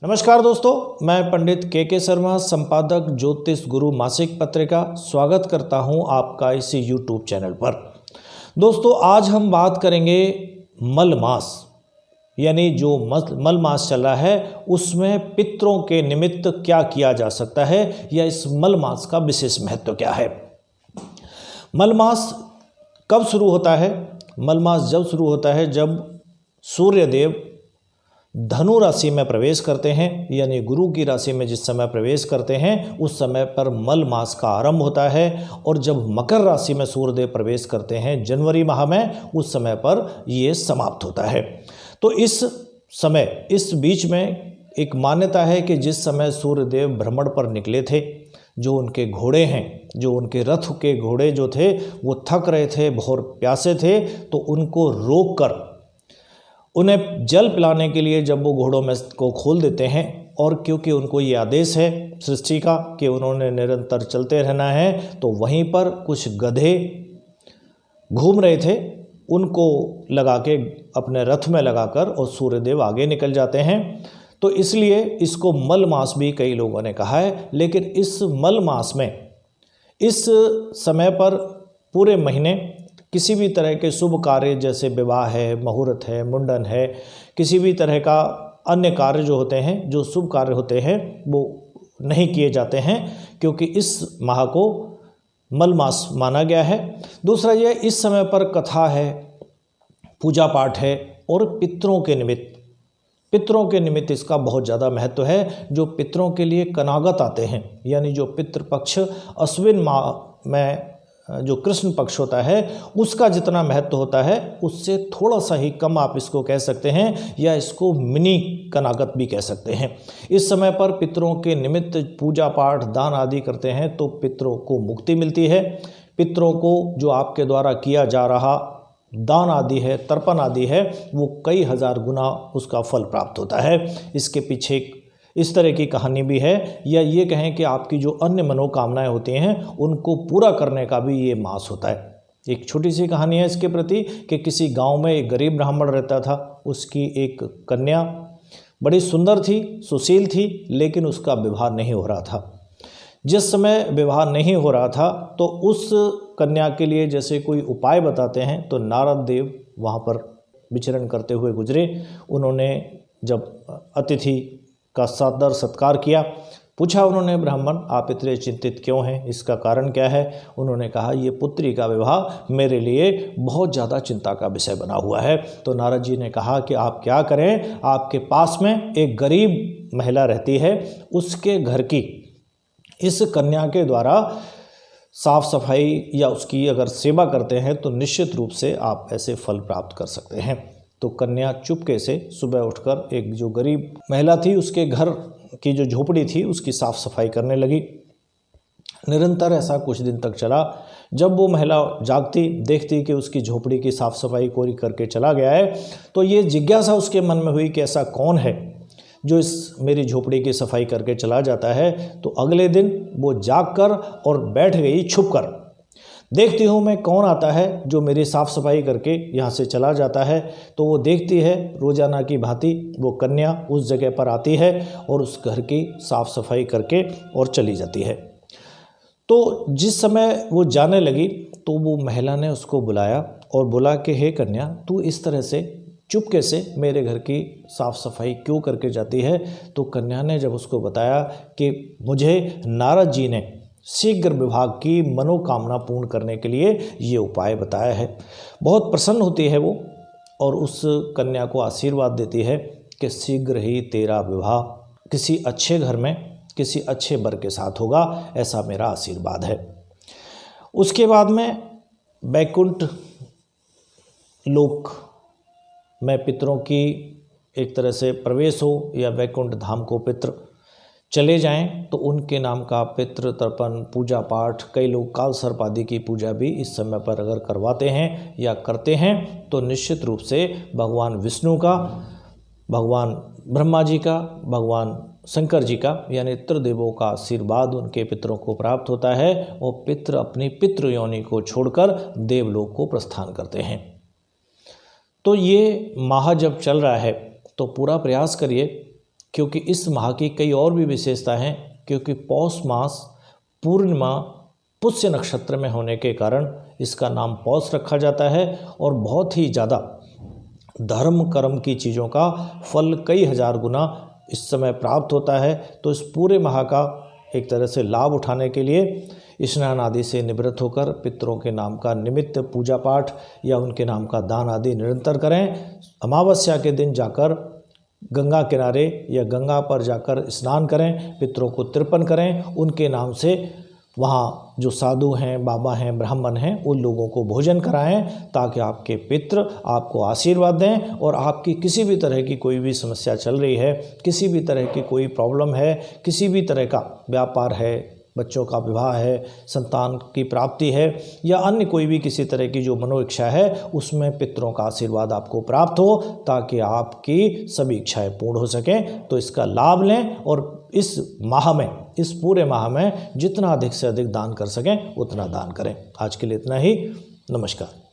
नमस्कार दोस्तों, मैं पंडित के शर्मा, संपादक ज्योतिष गुरु मासिक पत्रिका, स्वागत करता हूं आपका इसी यूट्यूब चैनल पर। दोस्तों, आज हम बात करेंगे मल मास, यानी जो मल मास चल रहा है उसमें पितरों के निमित्त क्या किया जा सकता है या इस मल मास का विशेष महत्व क्या है। मल मास कब शुरू होता है? मल मास जब शुरू होता है जब सूर्यदेव धनु राशि में प्रवेश करते हैं, यानी गुरु की राशि में जिस समय प्रवेश करते हैं उस समय पर मल मास का आरंभ होता है। और जब मकर राशि में सूर्यदेव प्रवेश करते हैं जनवरी माह में, उस समय पर ये समाप्त होता है। तो इस समय, इस बीच में एक मान्यता है कि जिस समय सूर्यदेव भ्रमण पर निकले थे, जो उनके घोड़े हैं, जो उनके रथ के घोड़े जो थे वो थक रहे थे, बहुत प्यासे थे, तो उनको रोक कर उन्हें जल पिलाने के लिए जब वो घोड़ों में को खोल देते हैं, और क्योंकि उनको ये आदेश है सृष्टि का कि उन्होंने निरंतर चलते रहना है, तो वहीं पर कुछ गधे घूम रहे थे, उनको लगा के अपने रथ में लगाकर और सूर्यदेव आगे निकल जाते हैं। तो इसलिए इसको मल मास भी कई लोगों ने कहा है। लेकिन इस मल मास में, इस समय पर पूरे महीने किसी भी तरह के शुभ कार्य जैसे विवाह है, मुहूर्त है, मुंडन है, किसी भी तरह का अन्य कार्य जो होते हैं, जो शुभ कार्य होते हैं, वो नहीं किए जाते हैं, क्योंकि इस माह को मल मास माना गया है। दूसरा ये, इस समय पर कथा है, पूजा पाठ है, और पितरों के निमित्त इसका बहुत ज़्यादा महत्व है। जो पितरों के लिए कनागत आते हैं, यानी जो पितृपक्ष अश्विन माह में जो कृष्ण पक्ष होता है उसका जितना महत्व होता है उससे थोड़ा सा ही कम आप इसको कह सकते हैं, या इसको मिनी कनागत भी कह सकते हैं। इस समय पर पितरों के निमित्त पूजा पाठ, दान आदि करते हैं तो पितरों को मुक्ति मिलती है। पितरों को जो आपके द्वारा किया जा रहा दान आदि है, तर्पण आदि है, वो कई हजार गुना उसका फल प्राप्त होता है। इसके पीछे इस तरह की कहानी भी है, या ये कहें कि आपकी जो अन्य मनोकामनाएं होती हैं उनको पूरा करने का भी ये मास होता है। एक छोटी सी कहानी है इसके प्रति कि किसी गांव में एक गरीब ब्राह्मण रहता था। उसकी एक कन्या बड़ी सुंदर थी, सुशील थी, लेकिन उसका विवाह नहीं हो रहा था। जिस समय विवाह नहीं हो रहा था तो उस कन्या के लिए जैसे कोई उपाय बताते हैं, तो नारद देव वहाँ पर विचरण करते हुए गुजरे। उन्होंने जब अतिथि का सादर सत्कार किया, पूछा उन्होंने, ब्राह्मण आप इतने चिंतित क्यों हैं, इसका कारण क्या है? उन्होंने कहा, ये पुत्री का विवाह मेरे लिए बहुत ज़्यादा चिंता का विषय बना हुआ है। तो नारद जी ने कहा कि आप क्या करें, आपके पास में एक गरीब महिला रहती है, उसके घर की इस कन्या के द्वारा साफ सफाई या उसकी अगर सेवा करते हैं तो निश्चित रूप से आप ऐसे फल प्राप्त कर सकते हैं। तो कन्या चुपके से सुबह उठकर एक जो गरीब महिला थी उसके घर की जो झोपड़ी थी उसकी साफ सफाई करने लगी। निरंतर ऐसा कुछ दिन तक चला। जब वो महिला जागती, देखती कि उसकी झोपड़ी की साफ सफाई कोई करके चला गया है, तो ये जिज्ञासा उसके मन में हुई कि ऐसा कौन है जो इस मेरी झोपड़ी की सफाई करके चला जाता है। तो अगले दिन वो जाग कर और बैठ गई छुप कर, देखती हूँ मैं कौन आता है जो मेरी साफ़ सफाई करके यहाँ से चला जाता है। तो वो देखती है, रोज़ाना की भांति वो कन्या उस जगह पर आती है और उस घर की साफ़ सफाई करके और चली जाती है। तो जिस समय वो जाने लगी तो वो महिला ने उसको बुलाया और बोला कि हे कन्या, तू इस तरह से चुपके से मेरे घर की साफ़ सफाई क्यों करके जाती है? तो कन्या ने जब उसको बताया कि मुझे नारद जी ने शीघ्र विवाह की मनोकामना पूर्ण करने के लिए ये उपाय बताया है। बहुत प्रसन्न होती है वो और उस कन्या को आशीर्वाद देती है कि शीघ्र ही तेरा विवाह किसी अच्छे घर में, किसी अच्छे वर के साथ होगा, ऐसा मेरा आशीर्वाद है। उसके बाद में वैकुंठ लोक में पितरों की एक तरह से प्रवेश हो, या वैकुंठ धाम को पितृ चले जाएं तो उनके नाम का पितृ तर्पण, पूजा पाठ, कई लोग काल सर्प आदि की पूजा भी इस समय पर अगर करवाते हैं या करते हैं तो निश्चित रूप से भगवान विष्णु का, भगवान ब्रह्मा जी का, भगवान शंकर जी का, यानी त्रिदेवों का आशीर्वाद उनके पितरों को प्राप्त होता है और पितृ अपनी पितृ योनि को छोड़कर देवलोक को प्रस्थान करते हैं। तो ये माह जब चल रहा है तो पूरा प्रयास करिए क्योंकि इस माह की कई और भी विशेषताएं हैं, क्योंकि पौष मास पूर्णिमा पुष्य नक्षत्र में होने के कारण इसका नाम पौष रखा जाता है और बहुत ही ज़्यादा धर्म कर्म की चीज़ों का फल कई हजार गुना इस समय प्राप्त होता है। तो इस पूरे माह का एक तरह से लाभ उठाने के लिए स्नान आदि से निवृत्त होकर पितरों के नाम का निमित्त पूजा पाठ या उनके नाम का दान आदि निरंतर करें। अमावस्या के दिन जाकर गंगा किनारे या गंगा पर जाकर स्नान करें, पितरों को तर्पण करें, उनके नाम से वहाँ जो साधु हैं, बाबा हैं, ब्राह्मण हैं, उन लोगों को भोजन कराएं ताकि आपके पितृ आपको आशीर्वाद दें और आपकी किसी भी तरह की कोई भी समस्या चल रही है, किसी भी तरह की कोई प्रॉब्लम है, किसी भी तरह का व्यापार है, बच्चों का विवाह है, संतान की प्राप्ति है या अन्य कोई भी किसी तरह की जो मनोइच्छा है, उसमें पितरों का आशीर्वाद आपको प्राप्त हो ताकि आपकी सभी इच्छाएं पूर्ण हो सकें। तो इसका लाभ लें और इस माह में, इस पूरे माह में जितना अधिक से अधिक दान कर सकें उतना दान करें। आज के लिए इतना ही। नमस्कार।